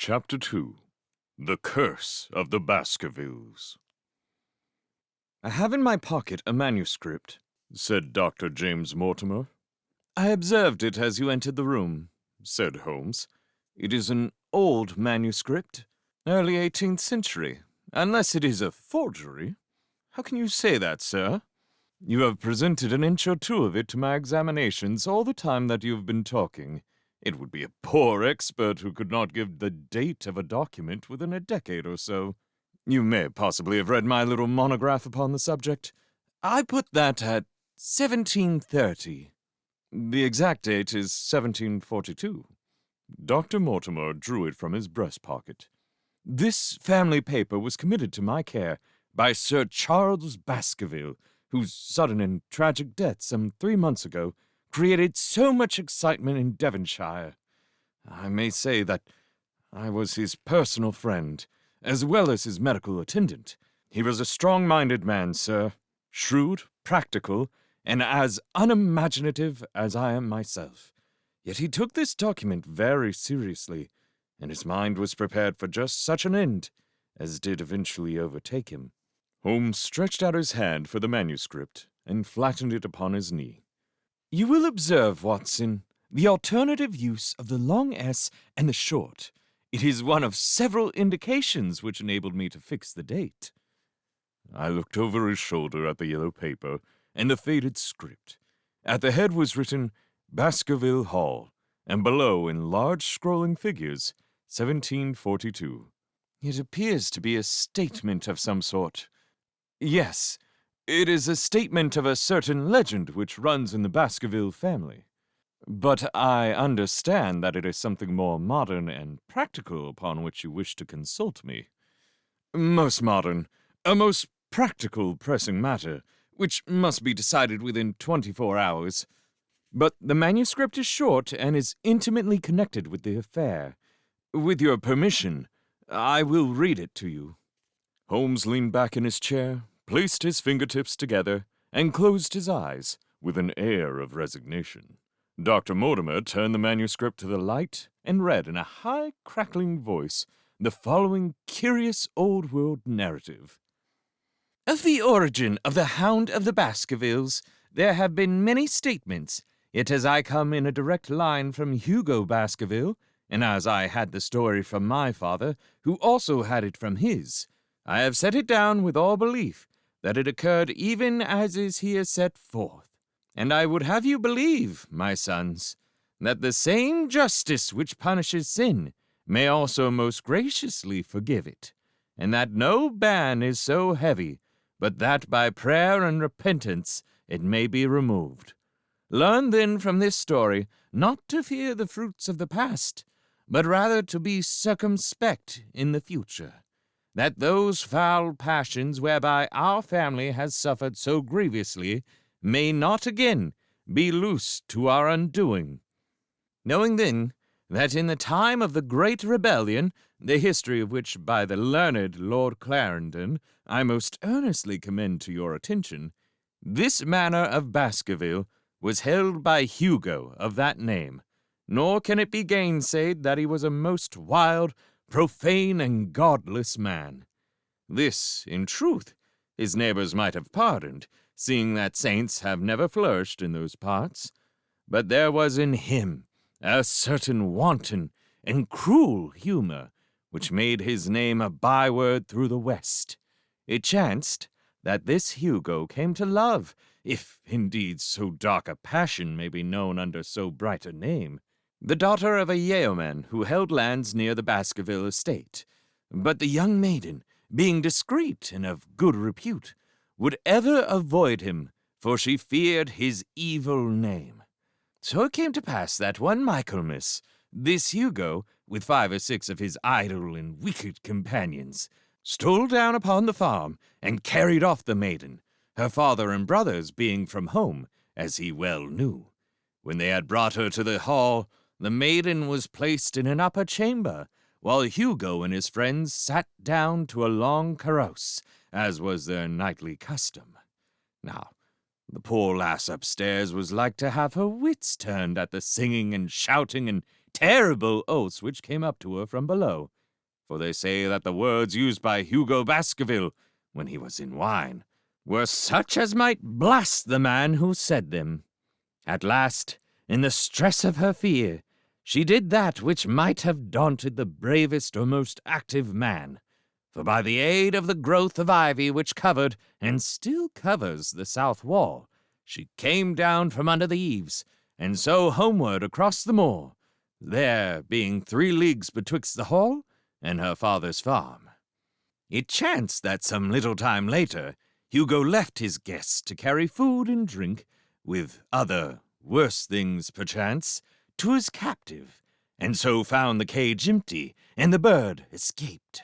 Chapter 2 The Curse of the Baskervilles. "I have in my pocket a manuscript," said Dr. James Mortimer. "I observed it as you entered the room," said Holmes. "It is an old manuscript, early 18th century, unless it is a forgery." "How can you say that, sir?" "You have presented an inch or two of it to my examinations all the time that you have been talking. It would be a poor expert who could not give the date of a document within a decade or so. You may possibly have read my little monograph upon the subject. I put that at 1730. The exact date is 1742. Dr. Mortimer drew it from his breast pocket. This family paper was committed to my care by Sir Charles Baskerville, whose sudden and tragic death some 3 months ago created so much excitement in Devonshire. I may say that I was his personal friend, as well as his medical attendant. He was a strong-minded man, sir, shrewd, practical, and as unimaginative as I am myself. Yet he took this document very seriously, and his mind was prepared for just such an end as did eventually overtake him." Holmes stretched out his hand for the manuscript and flattened it upon his knee. "You will observe, Watson, the alternative use of the long S and the short. It is one of several indications which enabled me to fix the date." I looked over his shoulder at the yellow paper and the faded script. At the head was written Baskerville Hall, and below, in large scrolling figures, 1742. "It appears to be a statement of some sort." "Yes, it is a statement of a certain legend which runs in the Baskerville family. But I understand that it is something more modern and practical upon which you wish to consult me." "Most modern. A most practical pressing matter, which must be decided within 24 hours. But the manuscript is short and is intimately connected with the affair. With your permission, I will read it to you." Holmes leaned back in his chair, placed his fingertips together, and closed his eyes with an air of resignation. Dr. Mortimer turned the manuscript to the light and read in a high, crackling voice the following curious old-world narrative. "Of the origin of the Hound of the Baskervilles, there have been many statements, yet as I come in a direct line from Hugo Baskerville, and as I had the story from my father, who also had it from his, I have set it down with all belief that it occurred even as is here set forth. And I would have you believe, my sons, that the same justice which punishes sin may also most graciously forgive it, and that no ban is so heavy but that by prayer and repentance it may be removed. Learn then from this story not to fear the fruits of the past, but rather to be circumspect in the future, that those foul passions whereby our family has suffered so grievously may not again be loosed to our undoing. Knowing then that in the time of the Great Rebellion, the history of which by the learned Lord Clarendon I most earnestly commend to your attention, this manor of Baskerville was held by Hugo of that name, nor can it be gainsaid that he was a most wild, profane, and godless man. This, in truth, his neighbors might have pardoned, seeing that saints have never flourished in those parts. But there was in him a certain wanton and cruel humor, which made his name a byword through the West. It chanced that this Hugo came to love, if indeed so dark a passion may be known under so bright a name, the daughter of a yeoman who held lands near the Baskerville estate. But the young maiden, being discreet and of good repute, would ever avoid him, for she feared his evil name. So it came to pass that one Michaelmas, this Hugo, with 5 or 6 of his idle and wicked companions, stole down upon the farm and carried off the maiden, her father and brothers being from home, as he well knew. When they had brought her to the hall, the maiden was placed in an upper chamber, while Hugo and his friends sat down to a long carouse, as was their nightly custom. Now, the poor lass upstairs was like to have her wits turned at the singing and shouting and terrible oaths which came up to her from below. For they say that the words used by Hugo Baskerville, when he was in wine, were such as might blast the man who said them. At last, in the stress of her fear, she did that which might have daunted the bravest or most active man. For by the aid of the growth of ivy which covered, and still covers, the south wall, she came down from under the eaves, and so homeward across the moor, there being 3 leagues betwixt the hall and her father's farm. It chanced that some little time later, Hugo left his guests to carry food and drink, with other worse things perchance, to his captive, and so found the cage empty, and the bird escaped.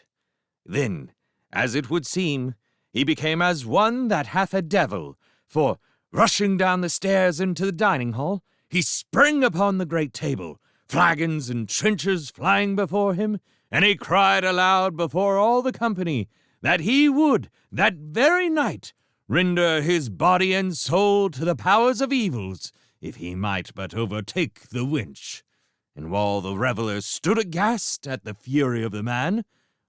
Then, as it would seem, he became as one that hath a devil, for, rushing down the stairs into the dining hall, he sprang upon the great table, flagons and trenchers flying before him, and he cried aloud before all the company that he would, that very night, render his body and soul to the powers of evils, if he might but overtake the wench. And while the revellers stood aghast at the fury of the man,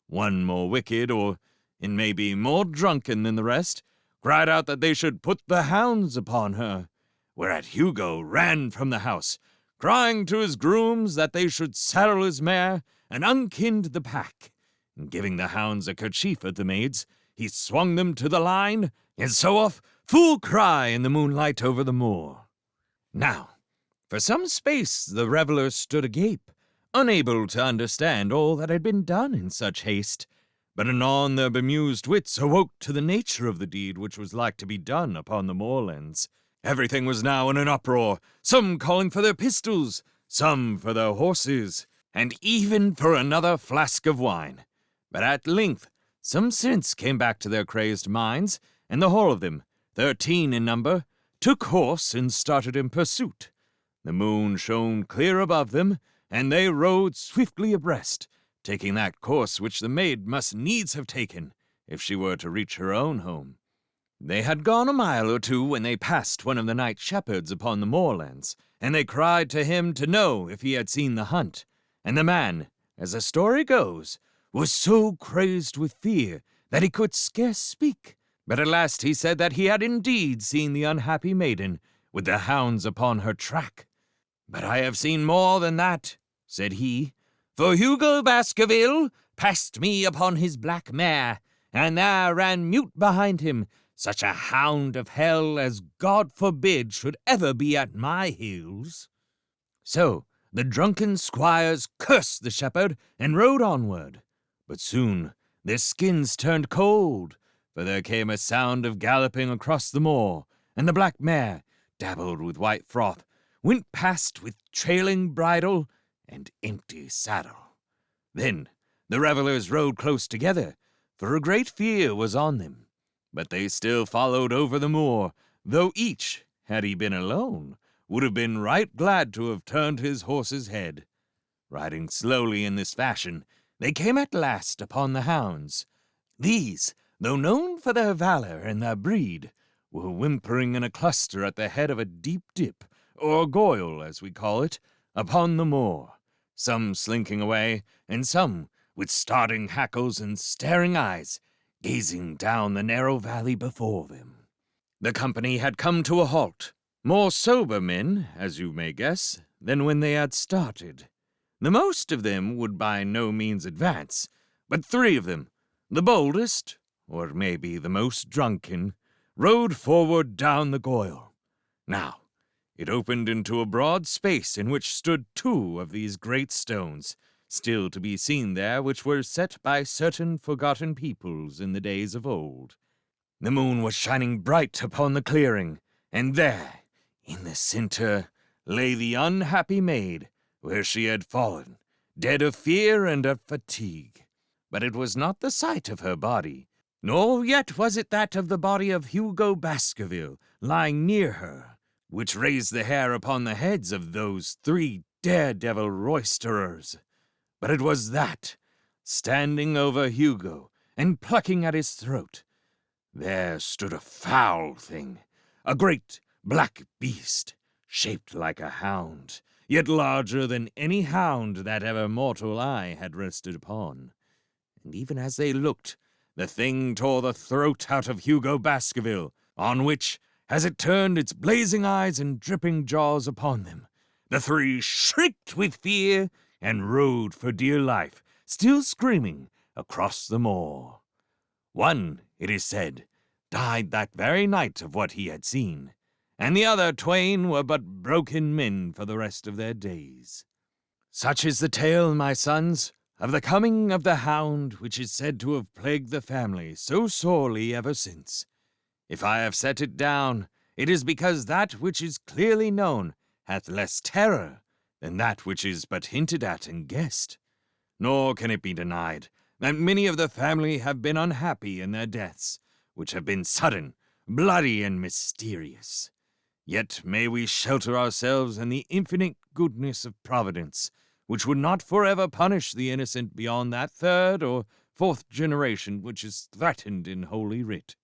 one more wicked, or it may be more drunken than the rest, cried out that they should put the hounds upon her, whereat Hugo ran from the house, crying to his grooms that they should saddle his mare and unkind the pack, and giving the hounds a kerchief at the maids, he swung them to the line, and so off, full cry in the moonlight over the moor. Now, for some space the revellers stood agape, unable to understand all that had been done in such haste, but anon their bemused wits awoke to the nature of the deed which was like to be done upon the moorlands. Everything was now in an uproar, some calling for their pistols, some for their horses, and even for another flask of wine. But at length some sense came back to their crazed minds, and the whole of them, 13 in number, took horse and started in pursuit. The moon shone clear above them, and they rode swiftly abreast, taking that course which the maid must needs have taken, if she were to reach her own home. They had gone a mile or 2 when they passed one of the night shepherds upon the moorlands, and they cried to him to know if he had seen the hunt. And the man, as the story goes, was so crazed with fear that he could scarce speak. But at last he said that he had indeed seen the unhappy maiden, with the hounds upon her track. "But I have seen more than that," said he, "for Hugo Baskerville passed me upon his black mare, and there ran mute behind him such a hound of hell as God forbid should ever be at my heels." So the drunken squires cursed the shepherd and rode onward. But soon their skins turned cold, for there came a sound of galloping across the moor, and the black mare, dabbled with white froth, went past with trailing bridle and empty saddle. Then the revellers rode close together, for a great fear was on them. But they still followed over the moor, though each, had he been alone, would have been right glad to have turned his horse's head. Riding slowly in this fashion, they came at last upon the hounds. These, though known for their valor and their breed, were whimpering in a cluster at the head of a deep dip, or goyle, as we call it, upon the moor, some slinking away, and some, with starting hackles and staring eyes, gazing down the narrow valley before them. The company had come to a halt, more sober men, as you may guess, than when they had started. The most of them would by no means advance, but 3 of them, the boldest, or maybe the most drunken, rode forward down the goyle. Now, it opened into a broad space in which stood 2 of these great stones, still to be seen there, which were set by certain forgotten peoples in the days of old. The moon was shining bright upon the clearing, and there, in the center, lay the unhappy maid, where she had fallen, dead of fear and of fatigue. But it was not the sight of her body, nor yet was it that of the body of Hugo Baskerville lying near her, which raised the hair upon the heads of those 3 daredevil roisterers. But it was that, standing over Hugo and plucking at his throat, there stood a foul thing, a great black beast, shaped like a hound, yet larger than any hound that ever mortal eye had rested upon. And even as they looked, the thing tore the throat out of Hugo Baskerville, on which, as it turned its blazing eyes and dripping jaws upon them, the three shrieked with fear and rode for dear life, still screaming, across the moor. One, it is said, died that very night of what he had seen, and the other twain were but broken men for the rest of their days. Such is the tale, my sons, of the coming of the hound which is said to have plagued the family so sorely ever since. If I have set it down, it is because that which is clearly known hath less terror than that which is but hinted at and guessed. Nor can it be denied that many of the family have been unhappy in their deaths, which have been sudden, bloody, and mysterious. Yet may we shelter ourselves in the infinite goodness of Providence, which would not forever punish the innocent beyond that third or fourth generation which is threatened in Holy Writ.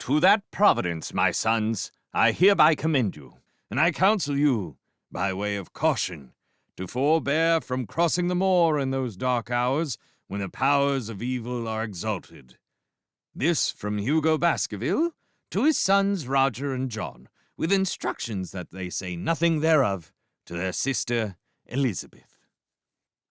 To that Providence, my sons, I hereby commend you, and I counsel you, by way of caution, to forbear from crossing the moor in those dark hours when the powers of evil are exalted. This from Hugo Baskerville to his sons Roger and John, with instructions that they say nothing thereof to their sister Elizabeth.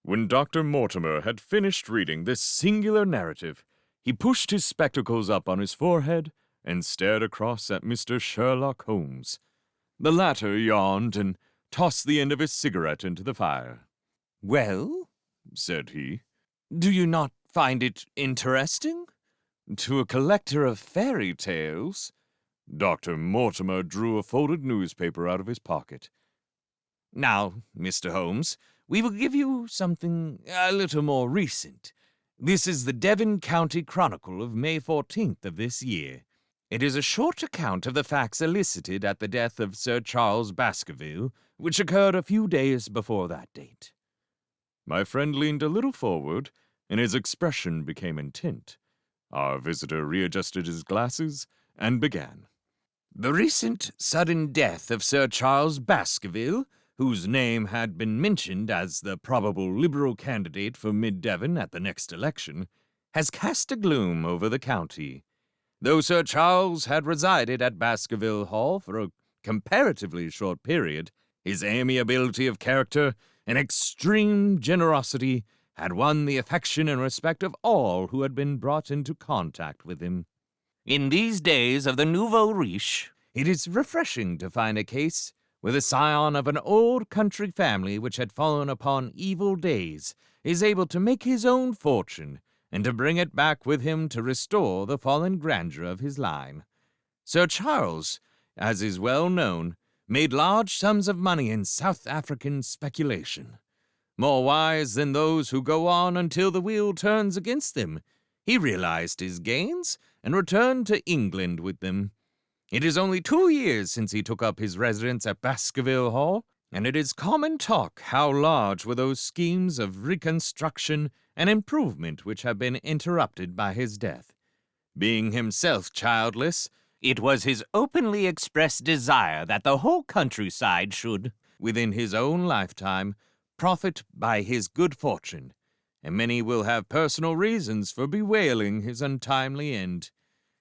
When Dr. Mortimer had finished reading this singular narrative, he pushed his spectacles up on his forehead and stared across at Mr. Sherlock Holmes. The latter yawned and tossed the end of his cigarette into the fire. "Well," said he, "do you not find it interesting? To a collector of fairy tales—" Dr. Mortimer drew a folded newspaper out of his pocket. "Now, Mr. Holmes, we will give you something a little more recent. This is the Devon County Chronicle of May 14th of this year. It is a short account of the facts elicited at the death of Sir Charles Baskerville, which occurred a few days before that date." My friend leaned a little forward, and his expression became intent. Our visitor readjusted his glasses and began. "The recent sudden death of Sir Charles Baskerville, whose name had been mentioned as the probable Liberal candidate for Mid-Devon at the next election, has cast a gloom over the county. Though Sir Charles had resided at Baskerville Hall for a comparatively short period, his amiability of character and extreme generosity had won the affection and respect of all who had been brought into contact with him. In these days of the nouveau riche, it is refreshing to find a case where the scion of an old country family which had fallen upon evil days is able to make his own fortune and to bring it back with him to restore the fallen grandeur of his line. Sir Charles, as is well known, made large sums of money in South African speculation. More wise than those who go on until the wheel turns against them, he realized his gains and returned to England with them. It is only 2 years since he took up his residence at Baskerville Hall, and it is common talk how large were those schemes of reconstruction and improvement which have been interrupted by his death. Being himself childless, it was his openly expressed desire that the whole countryside should, within his own lifetime, profit by his good fortune, and many will have personal reasons for bewailing his untimely end.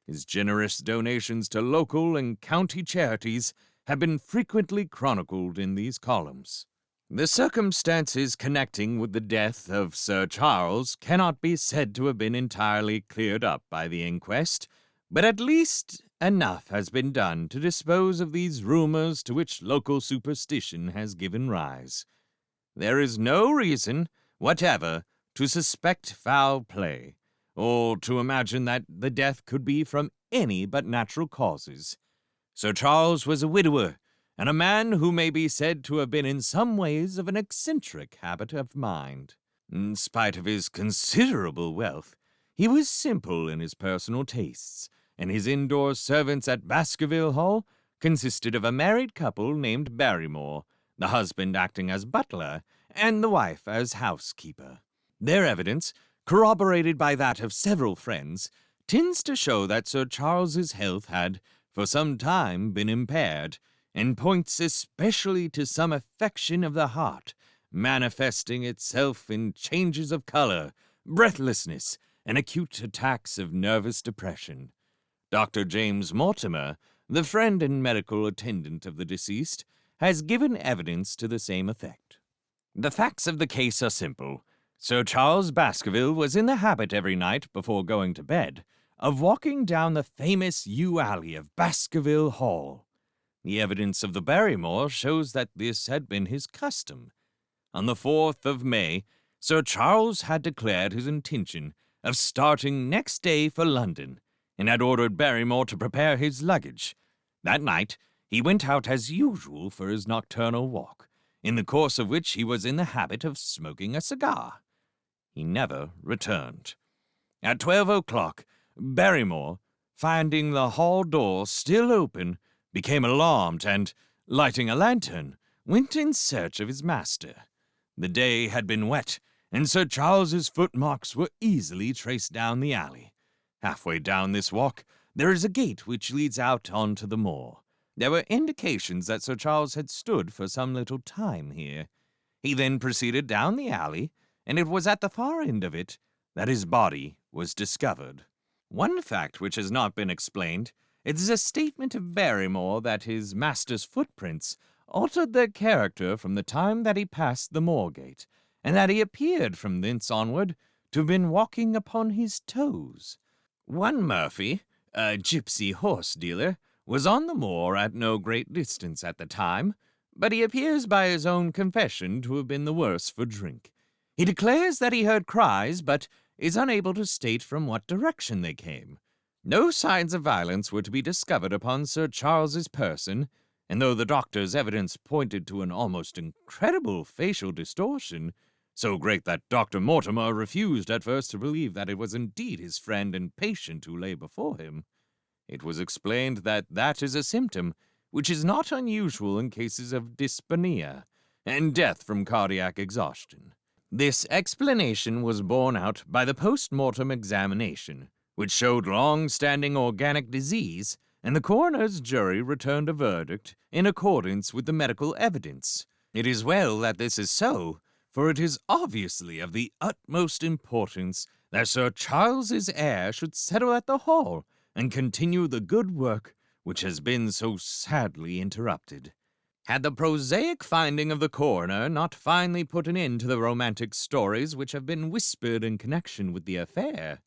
His generous donations to local and county charities have been frequently chronicled in these columns. The circumstances connecting with the death of Sir Charles cannot be said to have been entirely cleared up by the inquest, but at least enough has been done to dispose of these rumors to which local superstition has given rise. There is no reason whatever to suspect foul play, or to imagine that the death could be from any but natural causes. Sir Charles was a widower, and a man who may be said to have been in some ways of an eccentric habit of mind. In spite of his considerable wealth, he was simple in his personal tastes, and his indoor servants at Baskerville Hall consisted of a married couple named Barrymore, the husband acting as butler and the wife as housekeeper. Their evidence, corroborated by that of several friends, tends to show that Sir Charles's health had, for some time, been impaired, and points especially to some affection of the heart, manifesting itself in changes of color, breathlessness, and acute attacks of nervous depression. Dr. James Mortimer, the friend and medical attendant of the deceased, has given evidence to the same effect. The facts of the case are simple. Sir Charles Baskerville was in the habit every night before going to bed of walking down the famous yew alley of Baskerville Hall. The evidence of the Barrymore shows that this had been his custom. On the 4th of May, Sir Charles had declared his intention of starting next day for London, and had ordered Barrymore to prepare his luggage. That night, he went out as usual for his nocturnal walk, in the course of which he was in the habit of smoking a cigar. He never returned. At 12 o'clock, Barrymore, finding the hall door still open, became alarmed and, lighting a lantern, went in search of his master. The day had been wet, and Sir Charles's footmarks were easily traced down the alley. Halfway down this walk, there is a gate which leads out onto the moor. There were indications that Sir Charles had stood for some little time here. He then proceeded down the alley, and it was at the far end of it that his body was discovered. One fact which has not been explained is a statement of Barrymore that his master's footprints altered their character from the time that he passed the moor gate, and that he appeared from thence onward to have been walking upon his toes. One Murphy, a gypsy horse dealer, was on the moor at no great distance at the time, but he appears by his own confession to have been the worse for drink. He declares that he heard cries, but is unable to state from what direction they came. No signs of violence were to be discovered upon Sir Charles's person, and though the doctor's evidence pointed to an almost incredible facial distortion, so great that Dr. Mortimer refused at first to believe that it was indeed his friend and patient who lay before him, it was explained that that is a symptom which is not unusual in cases of dyspnea and death from cardiac exhaustion. This explanation was borne out by the post-mortem examination, which showed long-standing organic disease, and the coroner's jury returned a verdict in accordance with the medical evidence. It is well that this is so, for it is obviously of the utmost importance that Sir Charles's heir should settle at the Hall and continue the good work which has been so sadly interrupted. Had the prosaic finding of the coroner not finally put an end to the romantic stories which have been whispered in connection with the affair,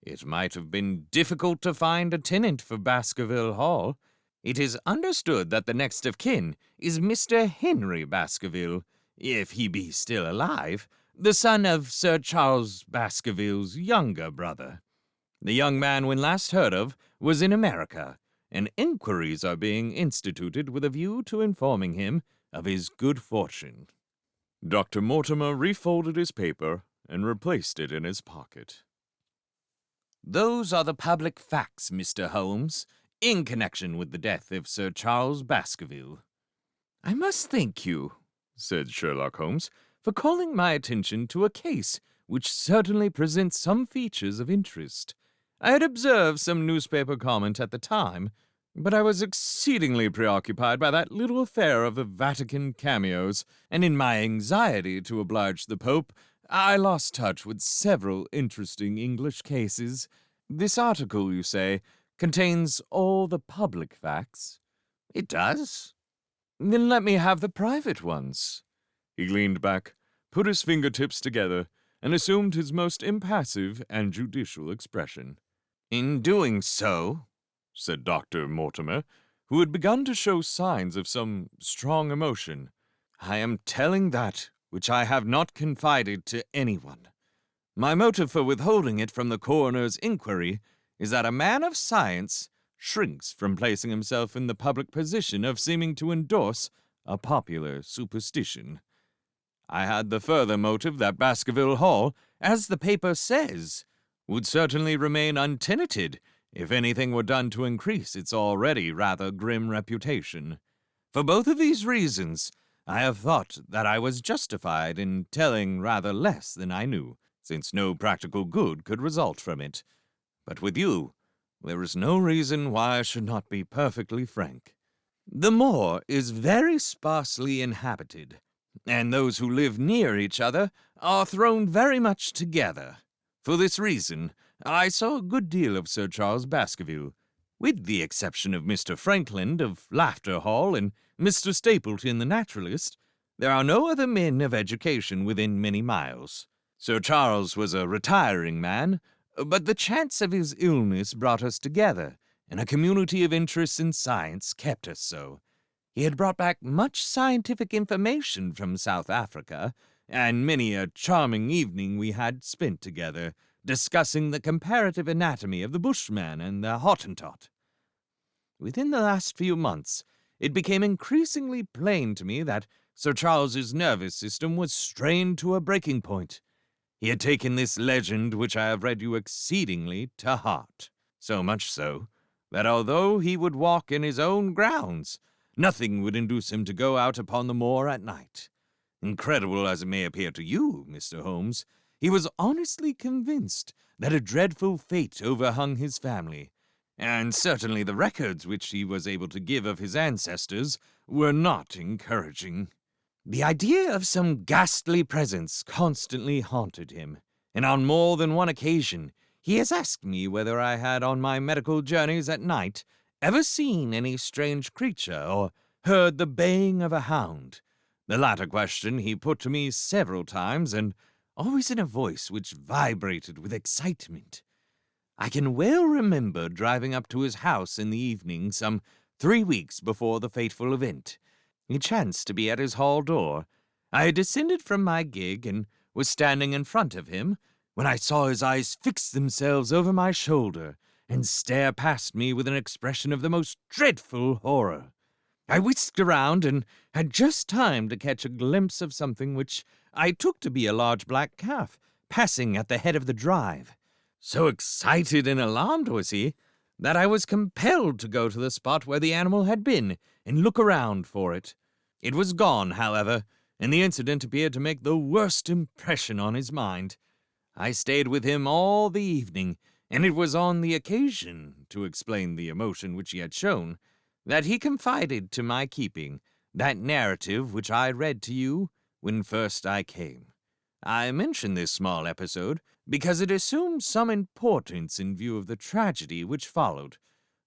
it might have been difficult to find a tenant for Baskerville Hall. It is understood that the next of kin is Mr. Henry Baskerville, if he be still alive, the son of Sir Charles Baskerville's younger brother. The young man, when last heard of, was in America, and inquiries are being instituted with a view to informing him of his good fortune. Dr. Mortimer refolded his paper and replaced it in his pocket. Those are the public facts, Mr. Holmes, in connection with the death of Sir Charles Baskerville. I must thank you, said Sherlock Holmes, for calling my attention to a case which certainly presents some features of interest. I had observed some newspaper comment at the time, but I was exceedingly preoccupied by that little affair of the Vatican cameos, and in my anxiety to oblige the Pope, I lost touch with several interesting English cases. This article, you say, contains all the public facts? It does. Then let me have the private ones. He leaned back, put his fingertips together, and assumed his most impassive and judicial expression. In doing so, said Dr. Mortimer, who had begun to show signs of some strong emotion, I am telling that which I have not confided to anyone. My motive for withholding it from the coroner's inquiry is that a man of science shrinks from placing himself in the public position of seeming to endorse a popular superstition. I had the further motive that Baskerville Hall, as the paper says, would certainly remain untenanted if anything were done to increase its already rather grim reputation. For both of these reasons, I have thought that I was justified in telling rather less than I knew, since no practical good could result from it. But with you, there is no reason why I should not be perfectly frank. The moor is very sparsely inhabited, and those who live near each other are thrown very much together. For this reason, I saw a good deal of Sir Charles Baskerville, with the exception of Mr. Frankland of Laughter Hall and Mr. Stapleton the naturalist. There are no other men of education within many miles. Sir Charles was a retiring man, but the chance of his illness brought us together, and a community of interest in science kept us so. He had brought back much scientific information from South Africa, and many a charming evening we had spent together, discussing the comparative anatomy of the Bushman and the Hottentot. Within the last few months, it became increasingly plain to me that Sir Charles's nervous system was strained to a breaking point. He had taken this legend, which I have read you exceedingly, to heart, so much so that although he would walk in his own grounds, nothing would induce him to go out upon the moor at night. Incredible as it may appear to you, Mr. Holmes, he was honestly convinced that a dreadful fate overhung his family, and certainly the records which he was able to give of his ancestors were not encouraging. The idea of some ghastly presence constantly haunted him, and on more than one occasion he has asked me whether I had on my medical journeys at night ever seen any strange creature or heard the baying of a hound. The latter question he put to me several times, and always in a voice which vibrated with excitement. I can well remember driving up to his house in the evening some 3 weeks before the fateful event. He chanced to be at his hall door. I had descended from my gig and was standing in front of him when I saw his eyes fix themselves over my shoulder and stare past me with an expression of the most dreadful horror. I whisked around and had just time to catch a glimpse of something which I took to be a large black calf passing at the head of the drive. So excited and alarmed was he that I was compelled to go to the spot where the animal had been and look around for it. It was gone, however, and the incident appeared to make the worst impression on his mind. I stayed with him all the evening, and it was on the occasion, to explain the emotion which he had shown, that he confided to my keeping that narrative which I read to you when first I came. I mention this small episode because it assumes some importance in view of the tragedy which followed,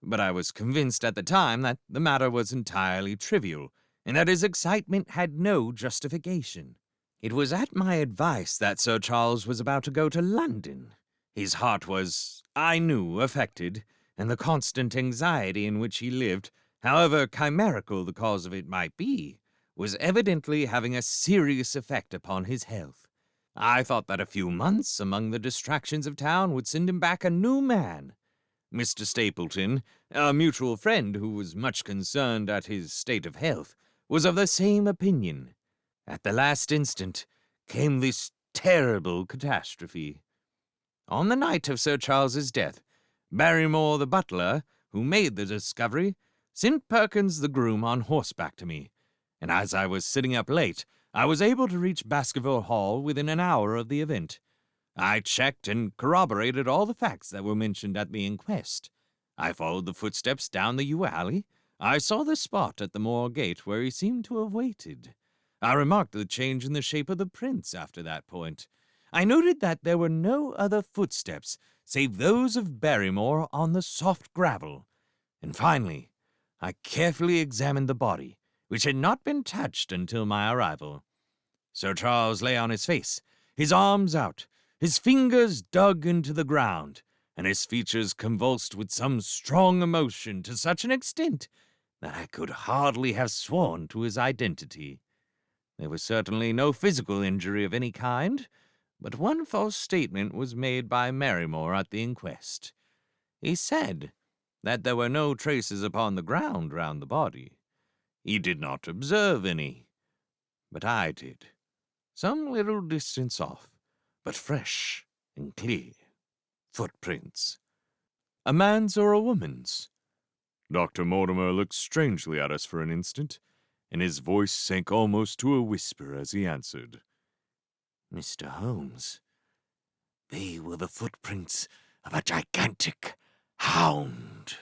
but I was convinced at the time that the matter was entirely trivial, and that his excitement had no justification. It was at my advice that Sir Charles was about to go to London. His heart was, I knew, affected, and the constant anxiety in which he lived, however chimerical the cause of it might be, was evidently having a serious effect upon his health. I thought that a few months among the distractions of town would send him back a new man. Mr. Stapleton, a mutual friend who was much concerned at his state of health, was of the same opinion. At the last instant came this terrible catastrophe. On the night of Sir Charles's death, Barrymore the butler, who made the discovery, sent Perkins the groom on horseback to me, and as I was sitting up late, I was able to reach Baskerville Hall within an hour of the event. I checked and corroborated all the facts that were mentioned at the inquest. I followed the footsteps down the yew alley. I saw the spot at the moor gate where he seemed to have waited. I remarked the change in the shape of the prints after that point. I noted that there were no other footsteps save those of Barrymore on the soft gravel. And finally, I carefully examined the body, which had not been touched until my arrival. Sir Charles lay on his face, his arms out, his fingers dug into the ground, and his features convulsed with some strong emotion to such an extent that I could hardly have sworn to his identity. There was certainly no physical injury of any kind, but one false statement was made by Barrymore at the inquest. He said that there were no traces upon the ground round the body. He did not observe any, but I did, some little distance off, but fresh and clear. Footprints. A man's or a woman's? Dr. Mortimer looked strangely at us for an instant, and his voice sank almost to a whisper as he answered. Mr. Holmes, they were the footprints of a gigantic hound.